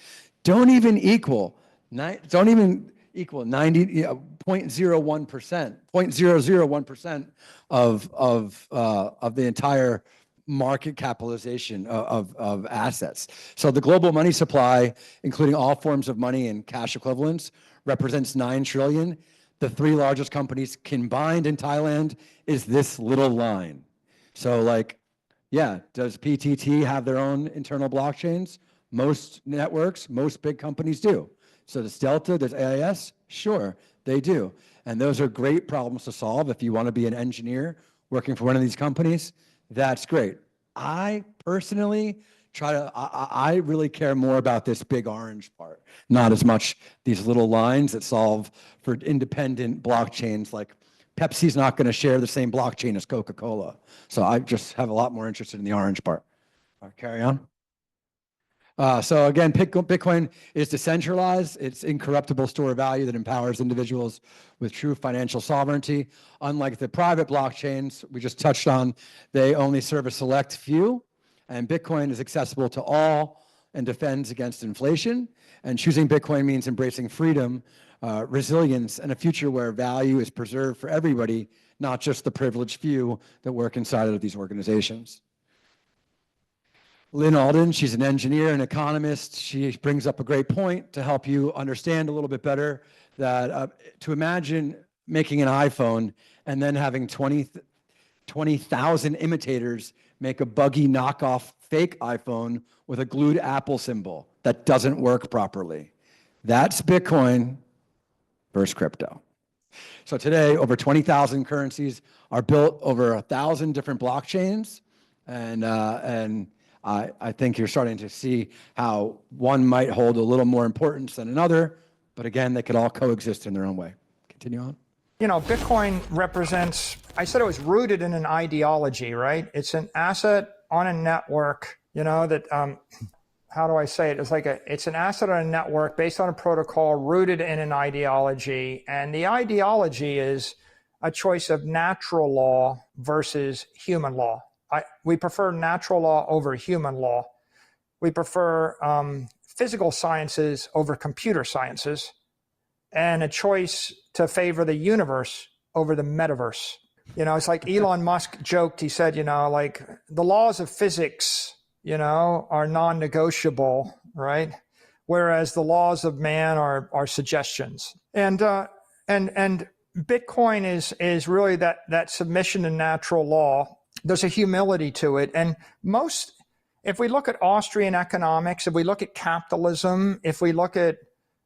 don't even equal 0.001% of the entire market capitalization of assets. So the global money supply, including all forms of money and cash equivalents, represents 9 trillion. The 3 largest companies combined in Thailand is this little line. So like, yeah, does PTT have their own internal blockchains? Most networks, most big companies do. So does Delta, does AIS? Sure, they do. And those are great problems to solve. If you want to be an engineer working for one of these companies, that's great. I personally I really care more about this big orange part, not as much these little lines that solve for independent blockchains. Like Pepsi's not going to share the same blockchain as Coca-Cola. So I just have a lot more interest in the orange part. All right, carry on. So again, Bitcoin is decentralized. It's incorruptible store of value that empowers individuals with true financial sovereignty. Unlike the private blockchains we just touched on, they only serve a select few. And Bitcoin is accessible to all and defends against inflation. And choosing Bitcoin means embracing freedom, resilience, and a future where value is preserved for everybody, not just the privileged few that work inside of these organizations. Lynn Alden, she's an engineer and economist. She brings up a great point to help you understand a little bit better that to imagine making an iPhone and then having 20,000 imitators make a buggy knockoff fake iPhone with a glued Apple symbol that doesn't work properly. That's Bitcoin versus crypto. So today, over 20,000 currencies are built over 1,000 different blockchains. And I think you're starting to see how one might hold a little more importance than another, but again, they could all coexist in their own way. Continue on. You know, Bitcoin represents, I said it was rooted in an ideology, right? It's an asset on a network, you know, that, how do I say it? It's like it's an asset on a network based on a protocol rooted in an ideology. And the ideology is a choice of natural law versus human law. We prefer natural law over human law. We prefer physical sciences over computer sciences, and a choice to favor the universe over the metaverse. You know, it's like Elon Musk joked, he said, you know, like the laws of physics, you know, are non-negotiable, right? Whereas the laws of man are suggestions. And Bitcoin is really that submission to natural law. there's a humility to it. And if we look at Austrian economics, if we look at capitalism, if we look at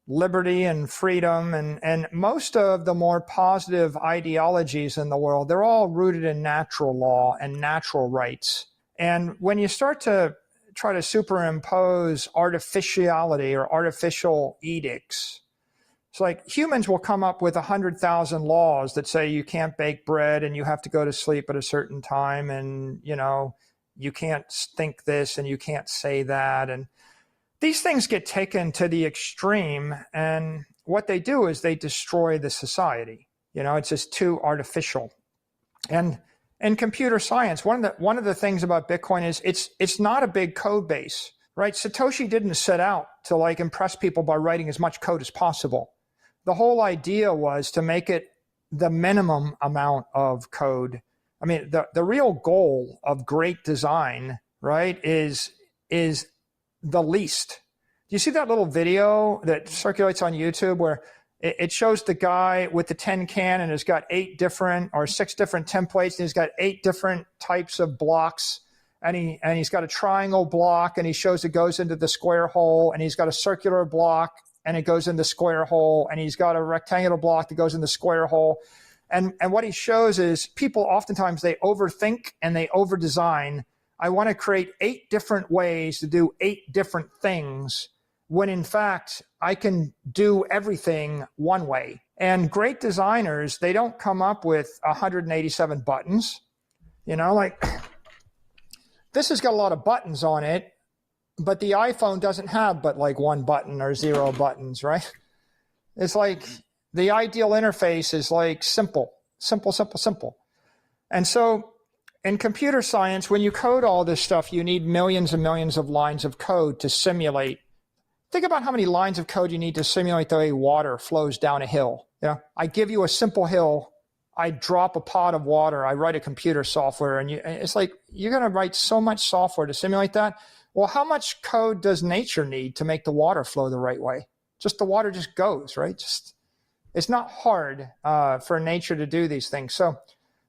liberty and freedom, and most of the more positive ideologies in the world, they're all rooted in natural law and natural rights. And when you start to try to superimpose artificiality or artificial edicts, it's like humans will come up with 100,000 laws that say you can't bake bread and you have to go to sleep at a certain time, and you can't think this and you can't say that. And these things get taken to the extreme, and what they do is they destroy the society. It's just too artificial. And in computer science, one of the things about Bitcoin is it's not a big code base, right? Satoshi didn't set out to like impress people by writing as much code as possible. The whole idea was to make it the minimum amount of code. I mean, the real goal of great design, right, is the least. Do you see that little video that circulates on YouTube where it shows the guy with the tin can and has got 6 different templates, and he's got 8 different types of blocks, and he's got a triangle block, and he shows it goes into the square hole, and he's got a circular block and it goes in the square hole, and he's got a rectangular block that goes in the square hole. And what he shows is people oftentimes they overthink and they overdesign. I want to create 8 different ways to do 8 different things, when in fact I can do everything one way. And great designers, they don't come up with 187 buttons. Like this has got a lot of buttons on it, but the iPhone doesn't have but like 1 button or 0 buttons, right? It's like the ideal interface is like simple. And so in computer science, when you code all this stuff, you need millions and millions of lines of code to simulate. Think about how many lines of code you need to simulate the way water flows down a hill. I give you a simple hill, I drop a pot of water, I write a computer software, and it's like you're going to write so much software to simulate that. Well, how much code does nature need to make the water flow the right way? Just the water just goes, right? It's not hard for nature to do these things.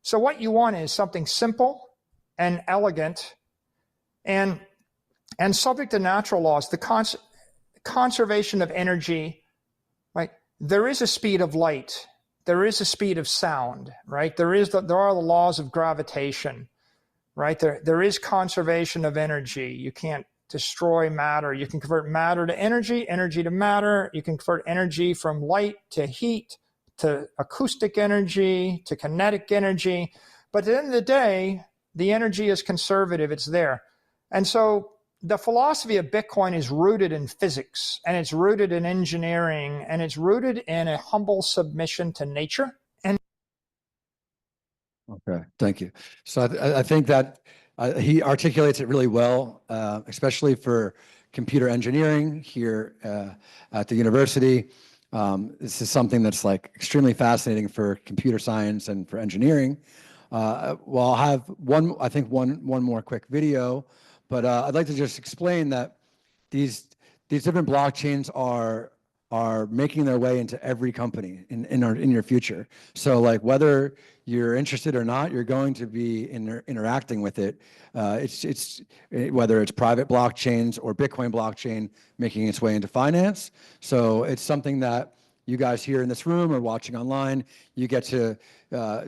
So what you want is something simple and elegant and subject to natural laws. The conservation of energy, right? There is a speed of light. There is a speed of sound, right? There are the laws of gravitation, right? There is conservation of energy. You can't destroy matter. You can convert matter to energy to matter. You can convert energy from light to heat, to acoustic energy, to kinetic energy. But at the end of the day, the energy is conservative. It's there. And so the philosophy of Bitcoin is rooted in physics, and it's rooted in engineering, and it's rooted in a humble submission to nature. Okay, thank you. So I think that he articulates it really well, especially for computer engineering here at the university. This is something that's like extremely fascinating for computer science and for engineering. Well, I'll have one more quick video, but I'd like to just explain that these different blockchains are making their way into every company in your future. So like whether you're interested or not, you're going to be interacting with it. It's whether it's private blockchains or Bitcoin blockchain making its way into finance. So it's something that you guys here in this room or watching online, you get to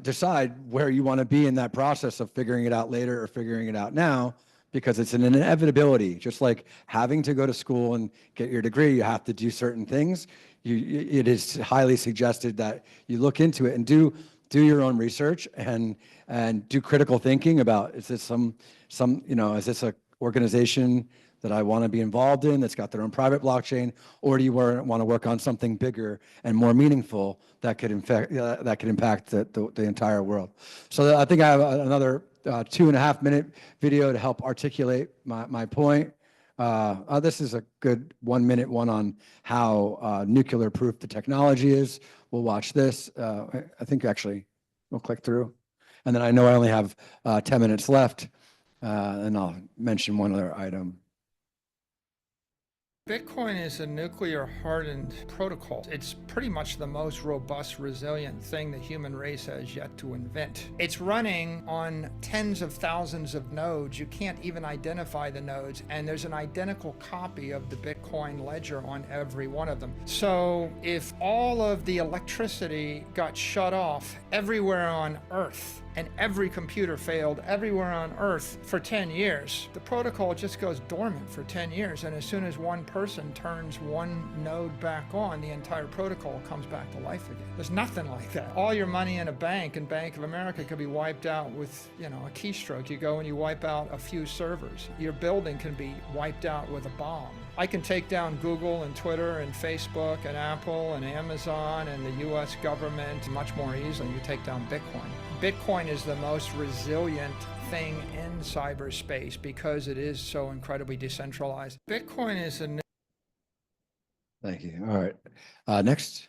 decide where you want to be in that process of figuring it out later or figuring it out now, because it's an inevitability. Just like having to go to school and get your degree, you have to do certain things. It is highly suggested that you look into it and do your own research and do critical thinking about, is this is this a organization that I want to be involved in that's got their own private blockchain, or do you want to work on something bigger and more meaningful that could impact the entire world? So I think I have another 2.5-minute video to help articulate my point. This is a good 1-minute one on how nuclear proof the technology is. We'll watch this. I think actually we'll click through. And then I know I only have 10 minutes left, and I'll mention one other item. Bitcoin is a nuclear hardened protocol. It's pretty much the most robust, resilient thing the human race has yet to invent. It's running on tens of thousands of nodes. You can't even identify the nodes, and there's an identical copy of the Bitcoin ledger on every one of them. So if all of the electricity got shut off everywhere on Earth, and every computer failed everywhere on Earth for 10 years, the protocol just goes dormant for 10 years. And as soon as one person turns one node back on, the entire protocol comes back to life again. There's nothing like that. All your money in a bank and Bank of America could be wiped out with, a keystroke. You go and you wipe out a few servers. Your building can be wiped out with a bomb. I can take down Google and Twitter and Facebook and Apple and Amazon and the US government much more easily. You take down Bitcoin. Bitcoin is the most resilient thing in cyberspace because it is so incredibly decentralized. Bitcoin is a... Thank you. All right. Next.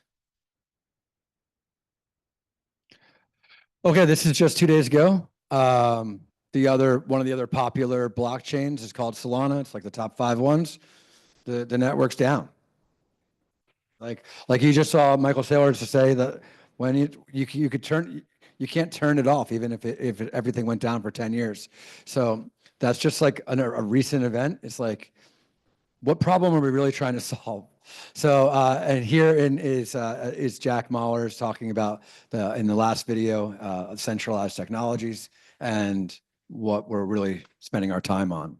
Okay, this is just 2 days ago. One of the other popular blockchains is called Solana. It's like the top 5 ones. The network's down. Like you just saw Michael Saylor to say that when you can't turn it off even if everything went down for 10 years. So that's just like a recent event. It's like, what problem are we really trying to solve? So and here is Jack Mahler's talking about in the last video centralized technologies and what we're really spending our time on.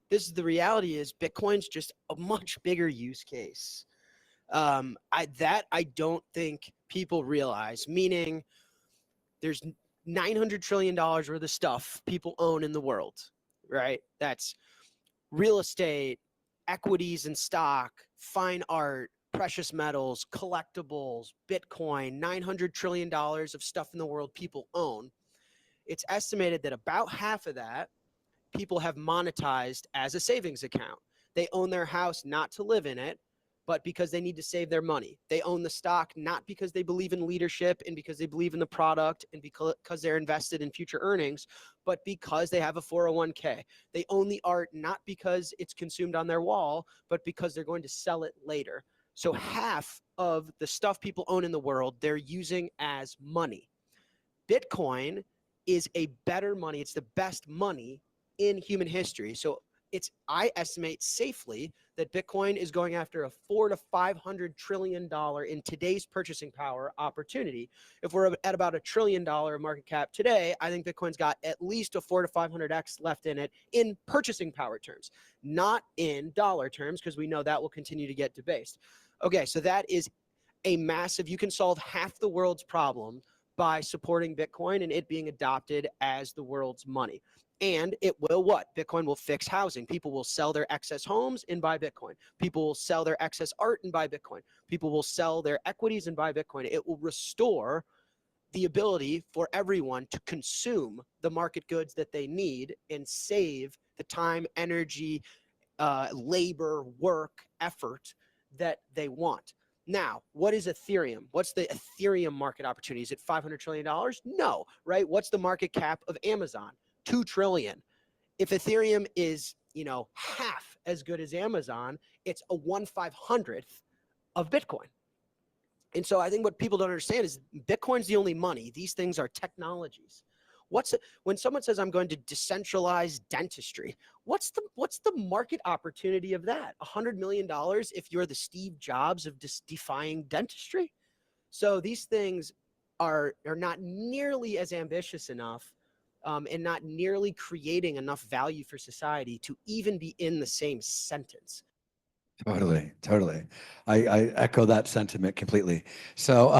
The reality is Bitcoin's just a much bigger use case. I don't think people realize, meaning there's $900 trillion worth of stuff people own in the world, right? That's real estate, equities and stock, fine art, precious metals, collectibles, Bitcoin, $900 trillion of stuff in the world people own. It's estimated that about half of that people have monetized as a savings account. They own their house not to live in it, but because they need to save their money. They own the stock not because they believe in leadership and because they believe in the product and because they're invested in future earnings, but because they have a 401k. They own the art not because it's consumed on their wall, but because they're going to sell it later. So half of the stuff people own in the world, they're using as money. Bitcoin is a better money. It's the best money in human history. So I estimate safely that Bitcoin is going after a $400 to $500 trillion in today's purchasing power opportunity. If we're at about $1 trillion market cap today, I think Bitcoin's got at least a 400 to 500x left in it in purchasing power terms, not in dollar terms, because we know that will continue to get debased. Okay, so that is a massive, you can solve half the world's problem by supporting Bitcoin and it being adopted as the world's money. And it will what? Bitcoin will fix housing. People will sell their excess homes and buy Bitcoin. People will sell their excess art and buy Bitcoin. People will sell their equities and buy Bitcoin. It will restore the ability for everyone to consume the market goods that they need and save the time, energy, labor, work, effort that they want. Now, what is Ethereum? What's the Ethereum market opportunity? Is it $500 trillion? No, right? What's the market cap of Amazon? $2 trillion. If Ethereum is, half as good as Amazon, it's a 1/500th of Bitcoin. And so I think what people don't understand is Bitcoin's the only money. These things are technologies. When someone says I'm going to decentralize dentistry, what's the market opportunity of that? $100 million if you're the Steve Jobs of defying dentistry? So these things are not nearly as ambitious enough and not nearly creating enough value for society to even be in the same sentence. Totally. I echo that sentiment completely. So,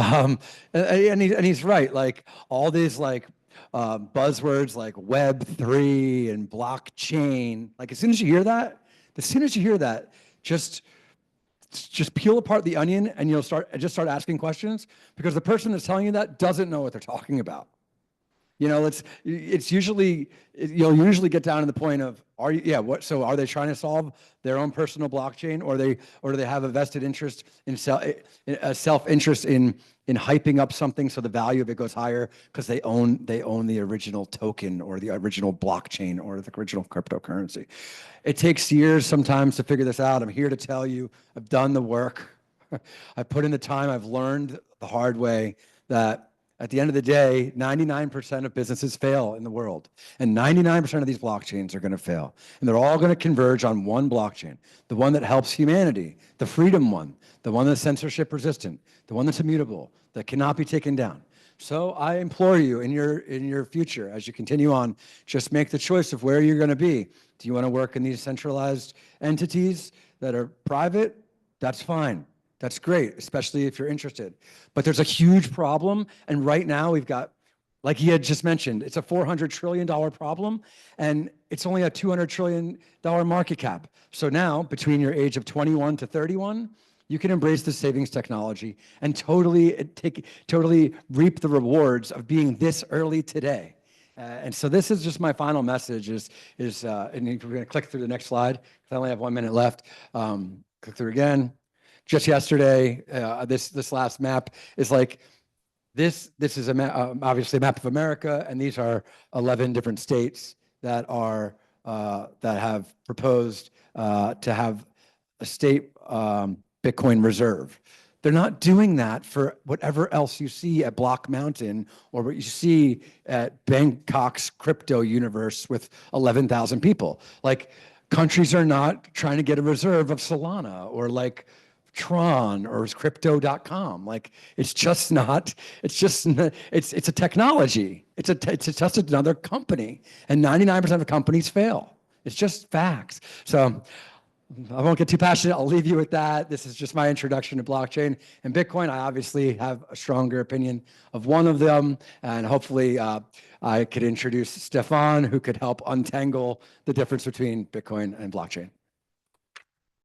and he's right. Like all these buzzwords like Web3 and blockchain. Like as soon as you hear that, just peel apart the onion and you'll start asking questions because the person that's telling you that doesn't know what they're talking about. You know, it's usually, you'll usually get down to the point of, so are they trying to solve their own personal blockchain, or do they have a vested interest in self-interest in hyping up something so the value of it goes higher because they own the original token or the original blockchain or the original cryptocurrency. It takes years sometimes to figure this out. I'm here to tell you, I've done the work. I've put in the time. I've learned the hard way that at the end of the day, 99% of businesses fail in the world. And 99% of these blockchains are going to fail. And they're all going to converge on one blockchain, the one that helps humanity, the freedom one, the one that's censorship resistant, the one that's immutable, that cannot be taken down. So I implore you in your future, as you continue on, just make the choice of where you're going to be. Do you want to work in these centralized entities that are private? That's fine. That's great, especially if you're interested. But there's a huge problem. And right now we've got, like he had just mentioned, it's a $400 trillion problem, and it's only a $200 trillion market cap. So now, between your age of 21 to 31, you can embrace the savings technology and totally reap the rewards of being this early today. And so this is just my final message and we're going to click through the next slide. I only have 1 minute left. Click through again. Just yesterday, this last map is like, this is obviously a map of America, and these are 11 different states that have proposed to have a state Bitcoin reserve. They're not doing that for whatever else you see at Block Mountain or what you see at Bangkok's crypto universe with 11,000 people. Like, countries are not trying to get a reserve of Solana or like Tron or crypto.com. Like, it's just a technology. It's just another company, and 99% of companies fail. It's just facts. So I won't get too passionate. I'll leave you with that. This is just my introduction to blockchain and Bitcoin. I obviously have a stronger opinion of one of them, and hopefully I could introduce Stefan, who could help untangle the difference between Bitcoin and blockchain.